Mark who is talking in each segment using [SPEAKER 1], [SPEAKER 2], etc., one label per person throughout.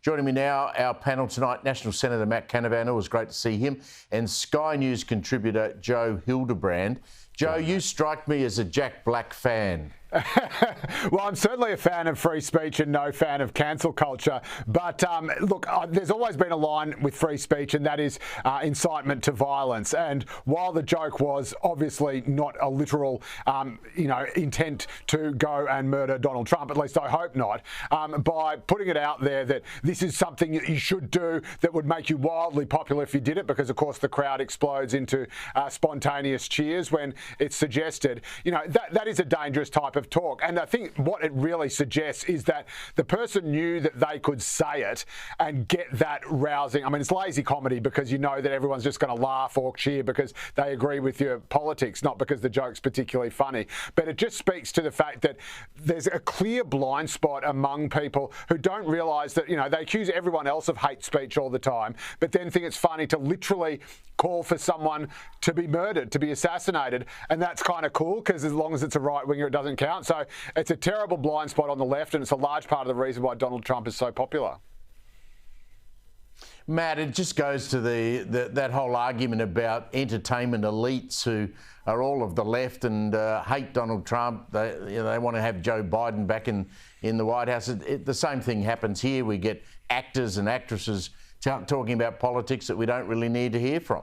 [SPEAKER 1] Joining me now, our panel tonight, National Senator Matt Canavan. It was great to see him, and Sky News contributor Joe Hildebrand. Joe, you strike me as a Jack Black fan.
[SPEAKER 2] Well, I'm certainly a fan of free speech and no fan of cancel culture. But look, there's always been a line with free speech, and that is incitement to violence. And while the joke was obviously not a literal, intent to go and murder Donald Trump, at least I hope not, by putting it out there that this is something that you should do that would make you wildly popular if you did it, because of course the crowd explodes into spontaneous cheers when it's suggested. That is a dangerous type of talk. And I think what it really suggests is that the person knew that they could say it and get that rousing. I mean, it's lazy comedy because you know that everyone's just going to laugh or cheer because they agree with your politics, not because the joke's particularly funny. But it just speaks to the fact that there's a clear blind spot among people who don't realise that, they accuse everyone else of hate speech all the time, but then think it's funny to literally call for someone to be murdered, to be assassinated. And that's kind of cool because as long as it's a right-winger, it doesn't count. So it's a terrible blind spot on the left, and it's a large part of the reason why Donald Trump is so popular.
[SPEAKER 1] Matt, it just goes to that whole argument about entertainment elites who are all of the left and hate Donald Trump. They want to have Joe Biden back in the White House. The same thing happens here. We get actors and actresses talking about politics that we don't really need to hear from.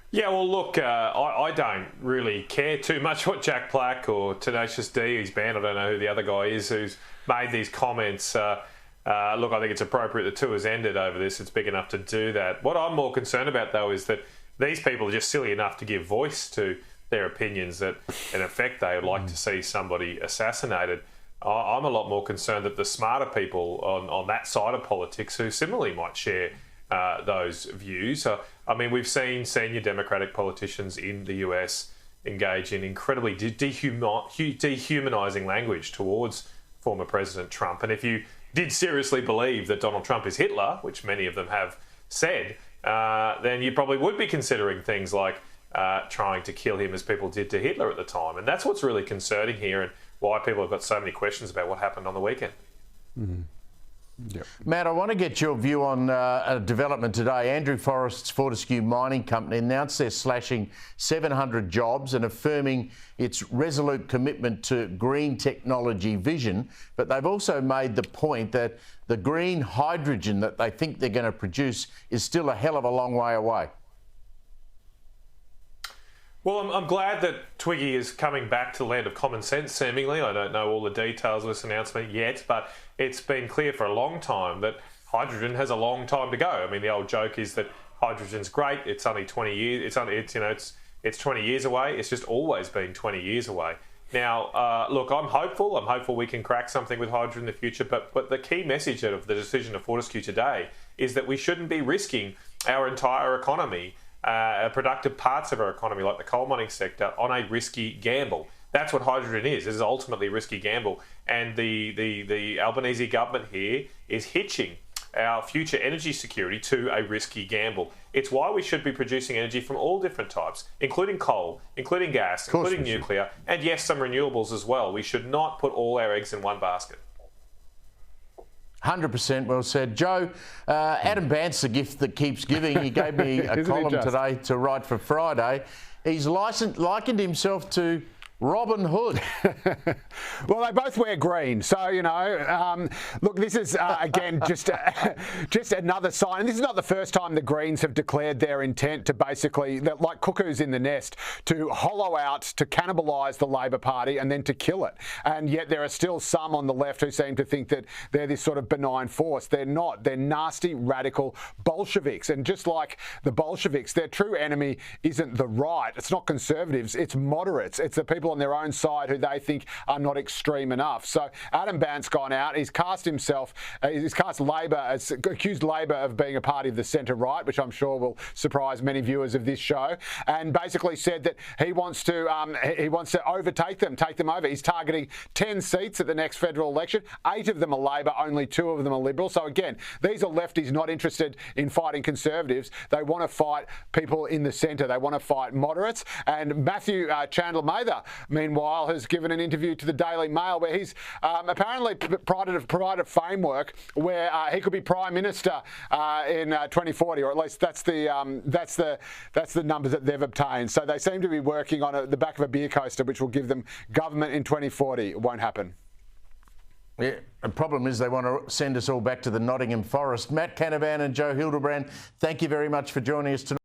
[SPEAKER 3] Yeah, well, look, I don't really care too much what Jack Black or Tenacious D, his band, I don't know who the other guy is, who's made these comments. Look, I think it's appropriate the tour has ended over this. It's big enough to do that. What I'm more concerned about, though, is that these people are just silly enough to give voice to their opinions that, in effect, they would like to see somebody assassinated. I'm a lot more concerned that the smarter people on that side of politics who similarly might share those views. I mean, we've seen senior Democratic politicians in the US engage in incredibly dehumanising language towards former President Trump. And if you did seriously believe that Donald Trump is Hitler, which many of them have said, then you probably would be considering things like trying to kill him as people did to Hitler at the time. And that's what's really concerning here and why people have got so many questions about what happened on the weekend.
[SPEAKER 2] Mm-hmm. Yep.
[SPEAKER 1] Matt, I want to get your view on a development today. Andrew Forrest's Fortescue mining company announced they're slashing 700 jobs and affirming its resolute commitment to green technology vision. But they've also made the point that the green hydrogen that they think they're going to produce is still a hell of a long way away.
[SPEAKER 3] Well, I'm glad that Twiggy is coming back to the land of common sense, seemingly. I don't know all the details of this announcement yet, but it's been clear for a long time that hydrogen has a long time to go. I mean, the old joke is that hydrogen's great. It's only 20 years. It's 20 years away. It's just always been 20 years away. Now, look, I'm hopeful. I'm hopeful we can crack something with hydrogen in the future. But the key message of the decision of Fortescue today is that we shouldn't be risking our entire economy, productive parts of our economy, like the coal mining sector, on a risky gamble. That's what hydrogen is. It is ultimately a risky gamble. And the Albanese government here is hitching our future energy security to a risky gamble. It's why we should be producing energy from all different types, including coal, including gas, including nuclear, and yes, some renewables as well. We should not put all our eggs in one basket.
[SPEAKER 1] 100% well said. Joe, Adam Bandt's the gift that keeps giving. He gave me a column today to write for Friday. He's likened himself to Robin Hood.
[SPEAKER 2] Well, they both wear green. So, look, this is, again, just another sign. And this is not the first time the Greens have declared their intent to basically, like cuckoos in the nest, to hollow out, to cannibalise the Labor Party and then to kill it. And yet there are still some on the left who seem to think that they're this sort of benign force. They're not. They're nasty, radical Bolsheviks. And just like the Bolsheviks, their true enemy isn't the right. It's not conservatives. It's moderates. It's the people on their own side who they think are not extreme enough. So Adam Bandt's gone out. He's cast Labor, accused Labor of being a party of the centre-right, which I'm sure will surprise many viewers of this show, and basically said that he wants to overtake them, take them over. He's targeting 10 seats at the next federal election. 8 of them are Labor, only 2 of them are Liberal. So again, these are lefties not interested in fighting Conservatives. They want to fight people in the centre. They want to fight moderates. And Matthew Chandler Mather meanwhile, has given an interview to the Daily Mail where he's apparently provided a framework where he could be Prime Minister in 2040, or at least that's the numbers that they've obtained. So they seem to be working on the back of a beer coaster, which will give them government in 2040. It won't happen.
[SPEAKER 1] Yeah, the problem is they want to send us all back to the Nottingham Forest. Matt Canavan and Joe Hildebrand, thank you very much for joining us tonight.